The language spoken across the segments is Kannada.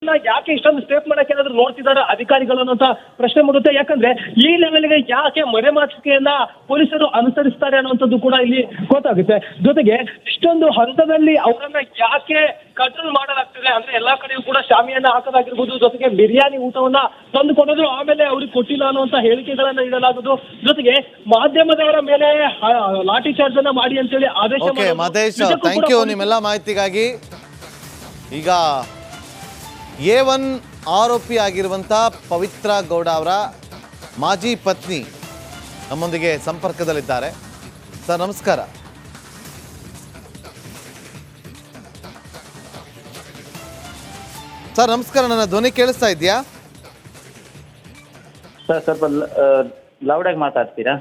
ಅವ್ರನ್ನ ಯಾಕೆ ಇಷ್ಟೊಂದು ಸ್ಟೇಪ್ ಮಾಡಕ್ಕೆ ಏನಾದ್ರು ನೋಡ್ತಿದ್ದಾರೆ ಅಧಿಕಾರಿಗಳು ಅನ್ನೋಂತ ಪ್ರಶ್ನೆ ಮೂಡುತ್ತೆ. ಯಾಕಂದ್ರೆ ಈ ಲೆವೆಲ್ಗೆ ಯಾಕೆ ಮರೆಮಾಚಿಕೆಯನ್ನ ಪೊಲೀಸರು ಅನುಸರಿಸ್ತಾರೆ ಅನ್ನುವಂಥದ್ದು ಕೂಡ ಇಲ್ಲಿ ಗೊತ್ತಾಗುತ್ತೆ. ಜೊತೆಗೆ ಇಷ್ಟೊಂದು ಹಂತದಲ್ಲಿ ಅವರನ್ನ ಯಾಕೆ ಕಂಟ್ರೋಲ್ ಮಾಡಲಾಗ್ತಿದೆ ಅಂದ್ರೆ ಎಲ್ಲಾ ಕಡೆಯೂ ಕೂಡ ಶಾಮಿಯನ್ನ ಹಾಕೋದಾಗಿರ್ಬೋದು, ಜೊತೆಗೆ ಬಿರಿಯಾನಿ ಊಟವನ್ನ ತಂದು ಕೊಡೋದು, ಆಮೇಲೆ ಅವ್ರಿಗೆ ಕೊಟ್ಟಿಲ್ಲ ಅನ್ನುವಂತ ಹೇಳಿಕೆಗಳನ್ನ ನೀಡಲಾಗುವುದು, ಜೊತೆಗೆ ಮಾಧ್ಯಮದವರ ಮೇಲೆ ಲಾಠಿ ಚಾರ್ಜ್ ಅನ್ನ ಮಾಡಿ ಅಂತೇಳಿ ಆದೇಶ. ಮಹೇಶ್, ಥ್ಯಾಂಕ್ ಯು ನಿಮ್ಮೆಲ್ಲ ಮಾಹಿತಿಗಾಗಿ. ಈಗ A1 ಆರೋಪಿ ಆಗಿರುವಂತ ಪವಿತ್ರ ಗೌಡ ಅವರ ಮಾಜಿ ಪತ್ನಿ ನಮ್ಮೊಂದಿಗೆ ಸಂಪರ್ಕದಲ್ಲಿದ್ದಾರೆ. ಸರ್ ನಮಸ್ಕಾರ. ಸರ್ ನಮಸ್ಕಾರ, ನನ್ನ ಧ್ವನಿ ಕೇಳಿಸ್ತಾ ಇದೆಯಾ? ಸರ್ ಸ್ವಲ್ಪ ಲೌಡ್ ಆಗಿ ಮಾತಾಡ್ತೀರಾ?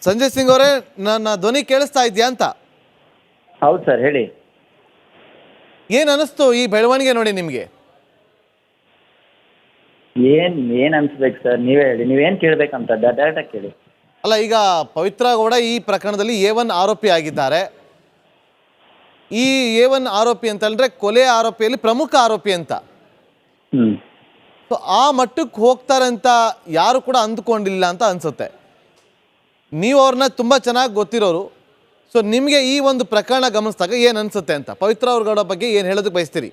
ಸಂಜಯ್ ಸಿಂಗ್ ಅವರೇ, ನನ್ನ ಧ್ವನಿ ಕೇಳಿಸ್ತಾ ಇದೆಯಾ ಅಂತ? ಹೌದು ಸರ್, ಹೇಳಿ. ಏನ್ ಅನಿಸ್ತು ಈ ಬೆಳವಣಿಗೆ ನೋಡಿ ನಿಮ್ಗೆ? ಏನ್ ಅನ್ಸ್ಬೇಕು ಸರ್, ನೀವೇ ಹೇಳಿ. ನೀವೇನ್ ಕೇಳ್ಬೇಕಂತ ಡೈರೆಕ್ಟ್ ಆಗಿ ಕೇಳಿ. ಅಲ್ಲ, ಈಗ ಪವಿತ್ರ ಗೌಡ ಈ ಪ್ರಕರಣದಲ್ಲಿ A1 ಆರೋಪಿ ಆಗಿದ್ದಾರೆ. ಈ A1 ಆರೋಪಿ ಅಂತ ಹೇಳಿದ್ರೆ ಕೊಲೆ ಆರೋಪಿಯಲ್ಲಿ ಪ್ರಮುಖ ಆರೋಪಿ ಅಂತ. ಸೊ ಆ ಮಟ್ಟಕ್ಕೆ ಹೋಗ್ತಾರೆ ಅಂತ ಯಾರು ಕೂಡ ಅಂದ್ಕೊಂಡಿಲ್ಲ ಅಂತ ಅನ್ಸುತ್ತೆ. ನೀವು ಅವ್ರನ್ನ ತುಂಬ ಚೆನ್ನಾಗಿ ಗೊತ್ತಿರೋರು. ಸೊ ನಿಮಗೆ ಈ ಒಂದು ಪ್ರಕರಣ ಗಮನಿಸಿದಾಗ ಏನು ಅನ್ಸುತ್ತೆ ಅಂತ, ಪವಿತ್ರ ಅವ್ರ ಗೌಡ ಬಗ್ಗೆ ಏನು ಹೇಳೋದಕ್ಕೆ ಬಯಸ್ತೀರಿ?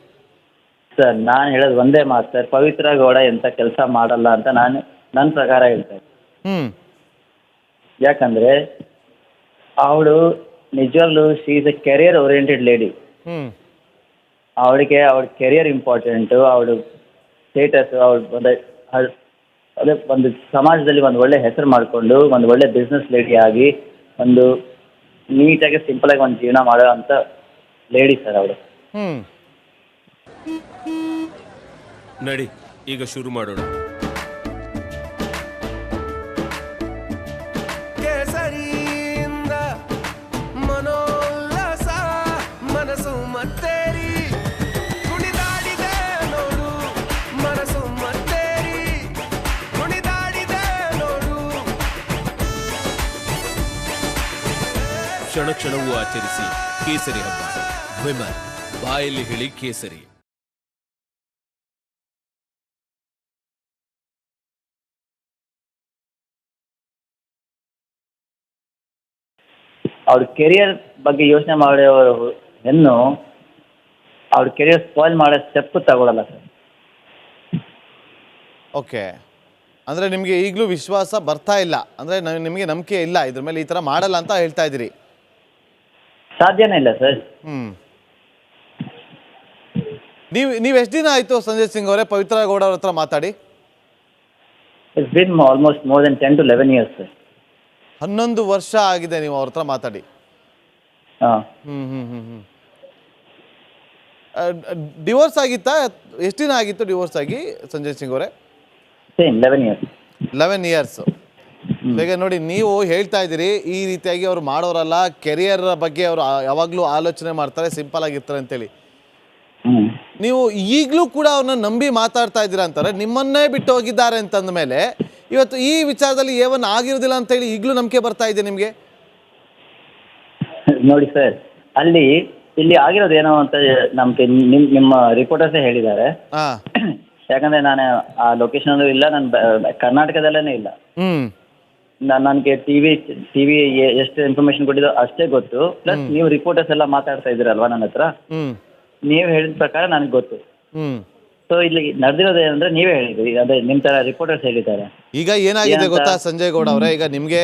ಸರ್ ನಾನು ಹೇಳೋದು ಒಂದೇ ಮಾತು ಸರ್, ಪವಿತ್ರ ಗೌಡ ಎಂತ ಕೆಲಸ ಮಾಡಲ್ಲ ಅಂತ ನಾನು ನನ್ನ ಪ್ರಕಾರ ಹೇಳ್ತೇನೆ. ಯಾಕಂದ್ರೆ ಅವಳು ನಿಜವಾಗ್ಲೂ she is A career oriented lady. ಅವಳಿಗೆ ಅವಳ ಕೆರಿಯರ್ ಇಂಪಾರ್ಟೆಂಟು, ಅವಳು ಸ್ಟೇಟಸ್, ಅದೇ ಒಂದು ಸಮಾಜದಲ್ಲಿ ಒಂದು ಒಳ್ಳೆ ಹೆಸರು ಮಾಡಿಕೊಂಡು ಒಂದು ಒಳ್ಳೆ ಬಿಸ್ನೆಸ್ ಲೇಡಿ ಆಗಿ ಒಂದು ನೀಟಾಗಿ ಸಿಂಪಲ್ ಆಗಿ ಒಂದು ಜೀವನ ಮಾಡೋ ಅಂತ ಲೇಡಿ ಸರ್ ಅವಳು. ನಡಿ ಈಗ ಶುರು ಮಾಡೋಣ. ಕೇಸರಿಯಿಂದ ಮನೋಲ್ಲಾಸ ಮನಸ್ಸು ಮತ್ತೇರಿ ಕುಣಿದಾಡಿದೆ ನೋಡು, ಮನಸ್ಸು ಮತ್ತೇರಿ ಕುಣಿದಾಡಿದೆ ನೋಡು. ಕ್ಷಣ ಕ್ಷಣವೂ ಆಚರಿಸಿ ಕೇಸರಿ ಹಬ್ಬ. ವಿಮಲ್, ಬಾಯಲ್ಲಿ ಹೇಳಿ ಕೇಸರಿ. ಅವ್ರ ಕೆರಿಯರ್ ಬಗ್ಗೆ ಯೋಚನೆ ಮಾಡೋರು ಹೆಣ್ಣು ಅವ್ರ ಕೆರಿಯರ್ ಸ್ಪಾಯ್ಲ್ ಮಾಡೋ ಸ್ಟೆಪ್ ತಗೊಳ್ಳಲ್ಲ ಸರ್. ಓಕೆ, ಅಂದರೆ ನಿಮಗೆ ಈಗಲೂ ವಿಶ್ವಾಸ ಬರ್ತಾ ಇಲ್ಲ, ಅಂದರೆ ನಿಮಗೆ ನಂಬಿಕೆ ಇಲ್ಲ ಇದ್ರ ಮೇಲೆ ಈ ಥರ ಮಾಡಲ್ಲ ಅಂತ ಹೇಳ್ತಾ ಇದ್ದೀರಿ? ಸಾಧ್ಯನೇ ಇಲ್ಲ ಸರ್. ನೀವು ಎಷ್ಟು ದಿನ ಆಯಿತು ಸಂಜಯ್ ಸಿಂಗ್ ಅವರೇ ಪವಿತ್ರ ಗೌಡ ಅವ್ರ ಹತ್ರ ಮಾತಾಡಿ? It's been almost more than 10 to 11 years sir. 11 ವರ್ಷ ಆಗಿದೆ ನೀವು ಅವ್ರ ಹತ್ರ ಮಾತಾಡಿ? ಡಿವೋರ್ಸ್ ಆಗಿತ್ತಾ? ಎಷ್ಟು ದಿನ ಆಗಿತ್ತು ಡಿವೋರ್ಸ್ ಆಗಿ ಸಂಜಯ್ ಸಿಂಗ್ ಅವರೇ? 11 ಇಯರ್ಸ್. ಈಗ ನೋಡಿ, ನೀವು ಹೇಳ್ತಾ ಇದ್ದೀರಿ ಈ ರೀತಿಯಾಗಿ ಅವ್ರು ಮಾಡೋರಲ್ಲ, ಕೆರಿಯರ್ ಬಗ್ಗೆ ಅವರು ಯಾವಾಗಲೂ ಆಲೋಚನೆ ಮಾಡ್ತಾರೆ, ಸಿಂಪಲ್ ಆಗಿರ್ತಾರೆ ಅಂತೇಳಿ. ನೀವು ಈಗಲೂ ಕೂಡ ಅವ್ರನ್ನ ನಂಬಿ ಮಾತಾಡ್ತಾ ಇದ್ದೀರಾ ಅಂತಾರೆ. ನಿಮ್ಮನ್ನೇ ಬಿಟ್ಟು ಹೋಗಿದ್ದಾರೆ ಅಂತಂದ ಮೇಲೆ ಇವತ್ತು ಈ ವಿಚಾರದಲ್ಲಿ A1 ಆಗಿರೋದಿಲ್ಲ ಅಂತೇಳಿ ಈಗಲೂ ನಂಬಿಕೆ ಬರ್ತಾ ಇದೆ ನಿಮಗೆ? ನೋಡಿ ಸರ್, ಇಲ್ಲಿ ಆಗಿರೋದೇನೋ ಅಂತ ನಮ್ಗೆ ನಿಮ್ಮ ರಿಪೋರ್ಟರ್ಸೇ ಹೇಳಿದ್ದಾರೆ. ಯಾಕಂದ್ರೆ ನಾನು ಆ ಲೊಕೇಶನ್ ಇಲ್ಲ, ನಾನು ಕರ್ನಾಟಕದಲ್ಲೇ ಇಲ್ಲ. ನನಗೆ ಟಿವಿ ಎಷ್ಟು ಇನ್ಫಾರ್ಮೇಶನ್ ಕೊಟ್ಟಿದ್ದೋ ಅಷ್ಟೇ ಗೊತ್ತು. ಪ್ಲಸ್ ನೀವು ರಿಪೋರ್ಟರ್ಸ್ ಎಲ್ಲ ಮಾತಾಡ್ತಾ ಇದ್ದೀರಲ್ವಾ ನನ್ನ ಹತ್ರ, ನೀವು ಹೇಳಿದ ಪ್ರಕಾರ ನನಗೆ ಗೊತ್ತು. ಸೊ ಇಲ್ಲಿ ನಡೆದಿರೋದು ಏನಂದ್ರೆ ನೀವೇ ಹೇಳಿದ್ರಿ, ಅದೇ ನಿಮ್ಮ ತರ ರಿಪೋರ್ಟರ್ಸ್ ಹೇಳಿದ್ದಾರೆ. ಈಗ ಏನಾಗಿದೆ ಗೊತ್ತಾ ಸಂಜಯ್ ಗೌಡ ಅವರೇ, ಈಗ ನಿಮಗೆ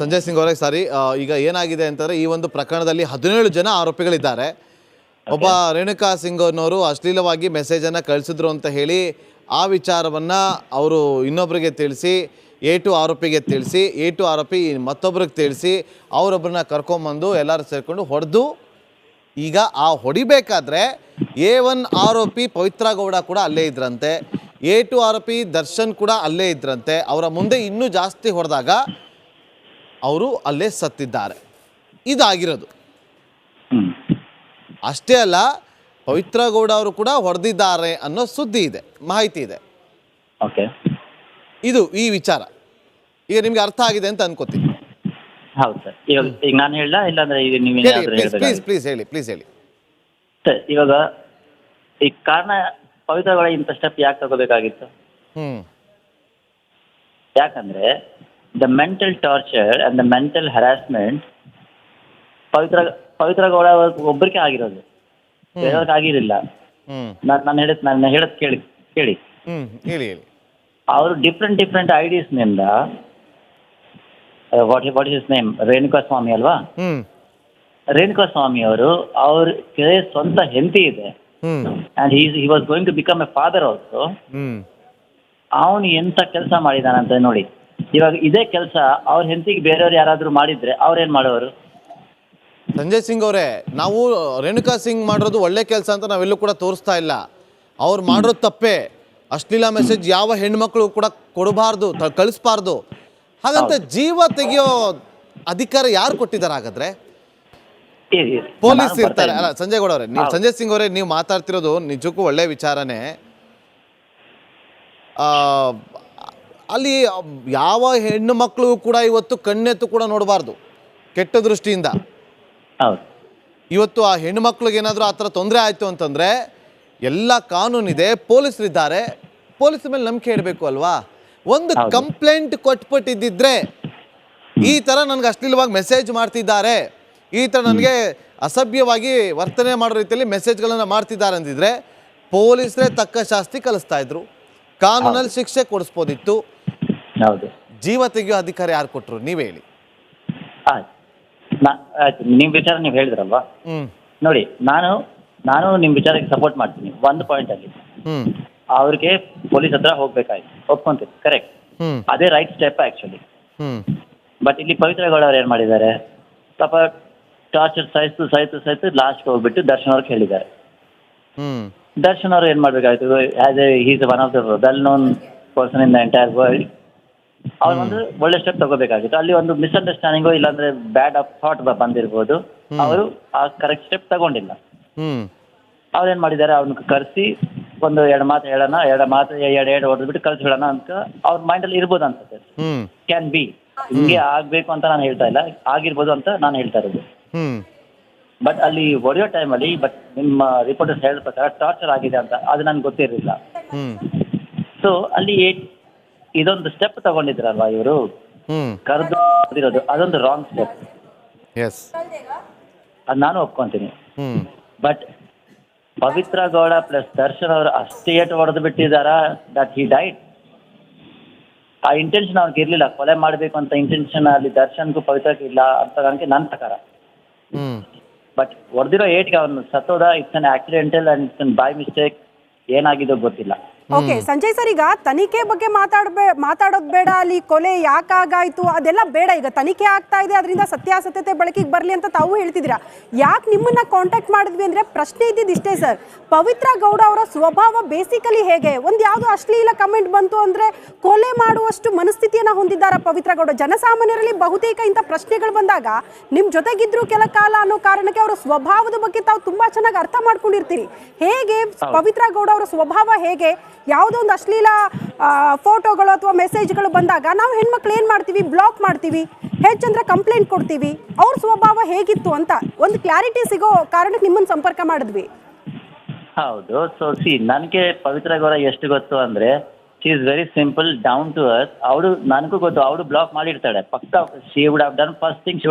ಸಂಜಯ್ ಸಿಂಗ್ ಅವರೇ ಸಾರಿ, ಈಗ ಏನಾಗಿದೆ ಅಂತಂದ್ರೆ ಈ ಒಂದು ಪ್ರಕರಣದಲ್ಲಿ 17 ಜನ ಆರೋಪಿಗಳಿದ್ದಾರೆ. ಒಬ್ಬ ರೇಣುಕಾ ಸಿಂಗ್ ಅನ್ನೋರು ಅಶ್ಲೀಲವಾಗಿ ಮೆಸೇಜನ್ನು ಕಳಿಸಿದ್ರು ಅಂತ ಹೇಳಿ ಆ ವಿಚಾರವನ್ನು ಅವರು ಇನ್ನೊಬ್ಬರಿಗೆ ತಿಳಿಸಿ, A2 ಆರೋಪಿಗೆ ತಿಳಿಸಿ, A2 ಆರೋಪಿ ಮತ್ತೊಬ್ರಿಗೆ ತಿಳಿಸಿ, ಅವರೊಬ್ಬರನ್ನ ಕರ್ಕೊಂಬಂದು ಎಲ್ಲರೂ ಸೇರಿಕೊಂಡು ಹೊಡೆದು, ಈಗ ಆ ಹೊಡಿಬೇಕಾದ್ರೆ A1 ಆರೋಪಿ ಪವಿತ್ರ ಗೌಡ ಕೂಡ ಅಲ್ಲೇ ಇದ್ರಂತೆ, A2 ಆರೋಪಿ ದರ್ಶನ್ ಕೂಡ ಅಲ್ಲೇ ಇದ್ರಂತೆ. ಅವರ ಮುಂದೆ ಇನ್ನೂ ಜಾಸ್ತಿ ಹೊಡೆದಾಗ ಅವರು ಅಲ್ಲೇ ಸತ್ತಿದ್ದಾರೆ. ಇದಾಗಿರೋದು. ಅಷ್ಟೇ ಅಲ್ಲ, ಪವಿತ್ರ ಗೌಡ ಅವರು ಕೂಡ ಹೊಡೆದಿದ್ದಾರೆ ಅನ್ನೋ ಸುದ್ದಿ ಇದೆ, ಮಾಹಿತಿ ಇದೆ. ಇದು ಈ ವಿಚಾರ ಈಗ ನಿಮ್ಗೆ ಅರ್ಥ ಆಗಿದೆ ಅಂತ ಅನ್ಕೋತೀನಿ. ಹೌದು ಸರ್. ಈಗ ನಾನು ಹೇಳ ಇಲ್ಲಾಂದ್ರೆ ಈಗ ಪ್ಲೀಸ್ ಹೇಳಿ ಸರ್, ಇವಾಗ ಈ ಕಾರಣ ಪವಿತ್ರ ಗೌಡ ಇಂಥ ಸ್ಟೆಪ್ ಯಾಕೆ ತಗೋಬೇಕಾಗಿತ್ತು? ಹ್ಮ್ ಯಾಕಂದ್ರೆ the mental torture and the mental harassment Pavithra Gowda ಒಬ್ಬರಿಗೆ ಆಗಿರೋದು, ಬೇರೆಯವ್ರಿಗೆ ಆಗಿರಲಿಲ್ಲ. ಹ್ಮ್ ನಾನು ಹೇಳೋದು ಕೇಳಿ. ಹೇಳಿ. ಅವರು ಡಿಫ್ರೆಂಟ್ ಐಡಿಸ್ನಿಂದ what is his name, Renuka Swamy ಅಲ್ವಾ? ರೇಣುಕಾ ಸ್ವಾಮಿ ಅವ್ರ ಸ್ವಂತ ಹೆಂಡತಿ ಇದೆ, and he was going to become a father also. ಅವನು ಎಂತ ಕೆಲಸ ಮಾಡಿದಾನಂತ ನೋಡಿ. ಇವಾಗ ಇದೇ ಕೆಲಸ ಅವ್ರ ಹೆಂಡತಿಗೆ ಬೇರೆಯವ್ರು ಯಾರಾದ್ರೂ ಮಾಡಿದ್ರೆ ಅವ್ರೇನ್ ಮಾಡೋರು? ಸಂಜಯ್ ಸಿಂಗ್ ಅವರೇ, ನಾವು ರೇಣುಕಾ ಸಿಂಗ್ ಮಾಡಿರೋದು ಒಳ್ಳೆ ಕೆಲಸ ಅಂತ ನಾವೆಲ್ಲೂ ಕೂಡ ತೋರಿಸ್ತಾ ಇಲ್ಲ. ಅವ್ರು ಮಾಡಿರೋದು ತಪ್ಪೇ. ಅಶ್ಲೀಲ ಮೆಸೇಜ್ ಯಾವ ಹೆಣ್ಮಕ್ಳು ಕೂಡ ಕೊಡಬಾರ್ದು, ಕಳಿಸ್ಬಾರ್ದು. ಹಾಗಂತ ಜೀವ ತೆಗೆಯೋ ಅಧಿಕಾರ ಯಾರು ಕೊಟ್ಟಿದ್ದಾರೆ ಹಾಗಾದ್ರೆ? ಪೊಲೀಸ್ ಇರ್ತಾರೆ ಅಲ್ಲ ಸಂಜಯ್ ಗೌಡ ಅವರೇ, ನೀವು ಸಂಜಯ್ ಸಿಂಗ್ ಅವರೇ, ನೀವು ಮಾತಾಡ್ತಿರೋದು ನಿಜಕ್ಕೂ ಒಳ್ಳೆ ವಿಚಾರನೇ. ಅಲ್ಲಿ ಯಾವ ಹೆಣ್ಣು ಮಕ್ಕಳು ಕೂಡ ಇವತ್ತು ಕಣ್ಣೆತ್ತು ಕೂಡ ನೋಡಬಾರ್ದು ಕೆಟ್ಟ ದೃಷ್ಟಿಯಿಂದ. ಇವತ್ತು ಆ ಹೆಣ್ಣು ಮಕ್ಳಿಗೆ ಏನಾದರೂ ಆ ಥರ ತೊಂದರೆ ಆಯಿತು ಅಂತಂದರೆ ಎಲ್ಲ ಕಾನೂನಿದೆ, ಪೊಲೀಸರಿದ್ದಾರೆ, ಪೊಲೀಸ್ ಮೇಲೆ ನಂಬಿಕೆ ಇಡಬೇಕು ಅಲ್ವಾ? ಒಂದು ಕಂಪ್ಲೇಂಟ್ ಕೊಟ್ಬಿಟ್ಟಿದ್ದಿದ್ರೆ ಈ ಥರ ನನಗೆ ಅಶ್ಲೀಲವಾಗಿ ಮೆಸೇಜ್ ಮಾಡ್ತಿದ್ದಾರೆ, ಈ ಥರ ನನಗೆ ಅಸಭ್ಯವಾಗಿ ವರ್ತನೆ ಮಾಡೋ ರೀತಿಯಲ್ಲಿ ಮೆಸೇಜ್ಗಳನ್ನು ಮಾಡ್ತಿದ್ದಾರೆ ಅಂದಿದ್ರೆ ಪೊಲೀಸರೇ ತಕ್ಕ ಶಾಸ್ತಿ ಕಲಿಸ್ತಾ ಇದ್ರು, ಕಾನೂನಲ್ಲಿ ಶಿಕ್ಷೆ ಕೊಡಿಸ್ಬೋದಿತ್ತು. ಜೀವ ತೆಗೆಯೋ ಅಧಿಕಾರ ಯಾರು ಕೊಟ್ಟರು ನೀವೇ ಹೇಳಿ. ಆಯ್ತು, ನಿಮ್ಮ ವಿಚಾರ ನೀವು ಹೇಳಿದ್ರಲ್ವಾ? ನೋಡಿ, ನಾನು ನಿಮ್ಮ ವಿಚಾರಕ್ಕೆ ಸಪೋರ್ಟ್ ಮಾಡ್ತೀನಿ ಒಂದು ಪಾಯಿಂಟ್ ಅಲ್ಲಿ. ಅವ್ರಿಗೆ ಪೊಲೀಸ್ ಹತ್ರ ಹೋಗ್ಬೇಕಾಯ್ತು, ಒಪ್ಕೊಂತೀನಿ, ಕರೆಕ್ಟ್, ಅದೇ ರೈಟ್ ಸ್ಟೆಪ್ ಆಕ್ಚುಲಿ. ಬಟ್ ಇಲ್ಲಿ ಪವಿತ್ರ ಗೌಡ ಅವ್ರು ಏನ್ ಮಾಡಿದ್ದಾರೆ, ಪಾಪ ಟಾರ್ಚರ್ ಸಹಿತು ಲಾಸ್ಟ್ ಹೋಗ್ಬಿಟ್ಟು ದರ್ಶನ್ ಅವ್ರಿಗೆ ಹೇಳಿದ್ದಾರೆ. ದರ್ಶನ್ ಅವರು ಏನ್ ಮಾಡ್ಬೇಕಾಯ್ತು, as a he's one of the well known person in the entire world, ಅವ್ರು ಒಂದು ಒಳ್ಳೆ ಸ್ಟೆಪ್ ತಗೋಬೇಕಾಗಿತ್ತು. ಅಲ್ಲಿ ಒಂದು ಮಿಸ್ಅಂಡರ್ಸ್ಟ್ಯಾಂಡಿಂಗು ಇಲ್ಲಾಂದ್ರೆ ಬ್ಯಾಡ್ ಆಫ್ ಥಾಟ್ ಬಂದಿರ್ಬೋದು, ಅವರು ಆ ಕರೆಕ್ಟ್ ಸ್ಟೆಪ್ ತಗೊಂಡಿಲ್ಲ. ಅವ್ರೇನ್ ಮಾಡಿದ್ದಾರೆ, ಅವ್ನ ಕರೆಸಿ ಒಂದು ಎರಡು ಹೊಡೆದ್ಬಿಟ್ಟು ಕಳ್ಸಿ ಬಿಡೋಣ ಅಂತ ಅವ್ರ ಮೈಂಡ್ ಅಲ್ಲಿ ಇರ್ಬೋದು ಅನ್ಸುತ್ತೆ. ಕ್ಯಾನ್ ಬಿ, ಹಿಂಗೆ ಆಗ್ಬೇಕು ಅಂತ ನಾನು ಹೇಳ್ತಾ ಇಲ್ಲ, ಆಗಿರ್ಬೋದು ಅಂತ ನಾನು ಹೇಳ್ತಾ ಇರೋದು. ಬಟ್ ಅಲ್ಲಿ ಹೊಡೆಯೋ ಟೈಮಲ್ಲಿ ನಿಮ್ಮ ರಿಪೋರ್ಟರ್ಸ್ ಹೇಳಿದ ಪ್ರಕಾರ ಟಾರ್ಚರ್ ಆಗಿದೆ ಅಂತ ಅದು ನನ್ಗೆ ಗೊತ್ತಿರಲಿಲ್ಲ. ಸೊ ಅಲ್ಲಿ ಇದೊಂದು ಸ್ಟೆಪ್ ತಗೊಂಡಿದ್ರಲ್ವಾ ಇವರು, ಕರೆದು ಅದೊಂದು ರಾಂಗ್ ಸ್ಟೆಪ್, ಅದು ನಾನು ಒಪ್ಕೊಂತೀನಿ. ಬಟ್ ಪವಿತ್ರ ಗೌಡ ಪ್ಲಸ್ ದರ್ಶನ್ ಅವರು ಅಷ್ಟೇ ಏಟು ಹೊಡೆದು ಬಿಟ್ಟಿದಾರ ದಟ್ ಹಿ ಡೈಡ್. ಆ ಇಂಟೆನ್ಷನ್ ಅವ್ರಿಗೆ ಇರ್ಲಿಲ್ಲ, ಕೊಲೆ ಮಾಡಬೇಕು ಅಂತ ಇಂಟೆನ್ಷನ್ ಅಲ್ಲಿ ದರ್ಶನ್ಗೂ ಪವಿತ್ರಕ್ಕೆ ಇಲ್ಲ ಅಂತ ನನಗೆ ನನ್ನ ಪ್ರಕಾರ. ಬಟ್ ಹೊಡೆದಿರೋ ಏಟ್ಗೆ ಅವನು ಸತ್ತೋದ, it's an accidental and it's an by mistake, ಏನಾಗಿದೋ ಗೊತ್ತಿಲ್ಲ. ಓಕೆ ಸಂಜಯ್ ಸರ್, ಈಗ ತನಿಖೆ ಬಗ್ಗೆ ಮಾತಾಡೋದು ಬೇಡ, ಅಲ್ಲಿ ಕೊಲೆ ಯಾಕಾಗಾಯ್ತು ಅದೆಲ್ಲ ಬೇಡ. ಈಗ ತನಿಖೆ ಆಗ್ತಾ ಇದೆ, ಅದರಿಂದ ಸತ್ಯಾಸತ್ಯತೆ ಬೆಳಕಿಗೆ ಬರಲಿ ಅಂತ ತಾವು ಹೇಳ್ತಿದ್ದೀರಾ. ಯಾಕೆ ನಿಮ್ಮನ್ನ ಕಾಂಟ್ಯಾಕ್ಟ್ ಮಾಡಿದ್ವಿ ಅಂದ್ರೆ ಪ್ರಶ್ನೆ ಇದ್ದಿದ್ದು ಇಷ್ಟೇ ಸರ್, ಪವಿತ್ರ ಗೌಡ ಅವರ ಸ್ವಭಾವ ಬೇಸಿಕಲಿ ಹೇಗೆ? ಒಂದು ಯಾವುದೋ ಅಶ್ಲೀಲ ಕಮೆಂಟ್ ಬಂತು ಅಂದ್ರೆ ಕೊಲೆ ಮಾಡುವಷ್ಟು ಮನಸ್ಥಿತಿಯನ್ನ ಹೊಂದಿದ್ದಾರ ಪವಿತ್ರ ಗೌಡ? ಜನಸಾಮಾನ್ಯರಲ್ಲಿ ಬಹುತೇಕ ಇಂಥ ಪ್ರಶ್ನೆಗಳು ಬಂದಾಗ ನಿಮ್ಮ ಜೊತೆಗಿದ್ರು ಕೆಲ ಕಾಲ ಅನ್ನೋ ಕಾರಣಕ್ಕೆ ಅವರ ಸ್ವಭಾವದ ಬಗ್ಗೆ ತಾವು ತುಂಬಾ ಚೆನ್ನಾಗಿ ಅರ್ಥ ಮಾಡ್ಕೊಂಡಿರ್ತೀರಿ. ಹೇಗೆ ಪವಿತ್ರ ಗೌಡ ಅವರ ಸ್ವಭಾವ ಹೇಗೆ? ಯಾವುದೋ ಒಂದು ಅಶ್ಲೀಲ ಫೋಟೋಗಳು ಅಥವಾ ಮೆಸೇಜ್ಗಳು ಬಂದಾಗ ನಾವು ಹೆಣ್ಮಕ್ಳು ಏನು ಮಾಡ್ತೀವಿ, ಬ್ಲಾಕ್ ಮಾಡ್ತೀವಿ, ಹೆಚ್ಚಂದ್ರೆ ಕಂಪ್ಲೇಂಟ್ ಕೊಡ್ತೀವಿ. ಅವ್ರ ಸ್ವಭಾವ ಹೇಗಿತ್ತು ಅಂತ ಒಂದು ಕ್ಲಾರಿಟಿ ಸಿಗೋ ಕಾರಣಕ್ಕೆ ನಿಮ್ಮನ್ನು ಸಂಪರ್ಕ ಮಾಡಿದ್ವಿ. ಹೌದು. ಸೊ ನನಗೆ ಪವಿತ್ರ ಗೌಡ ಎಷ್ಟು ಗೊತ್ತು ಅಂದ್ರೆ, she is very simple, down to earth. ಅವಳು ನನಗೂ ಗೊತ್ತು, ಅವಳು ಬ್ಲಾಕ್ ಮಾಡಿರ್ತಾಳೆ ಪಕ್ಕ. She would have done first thing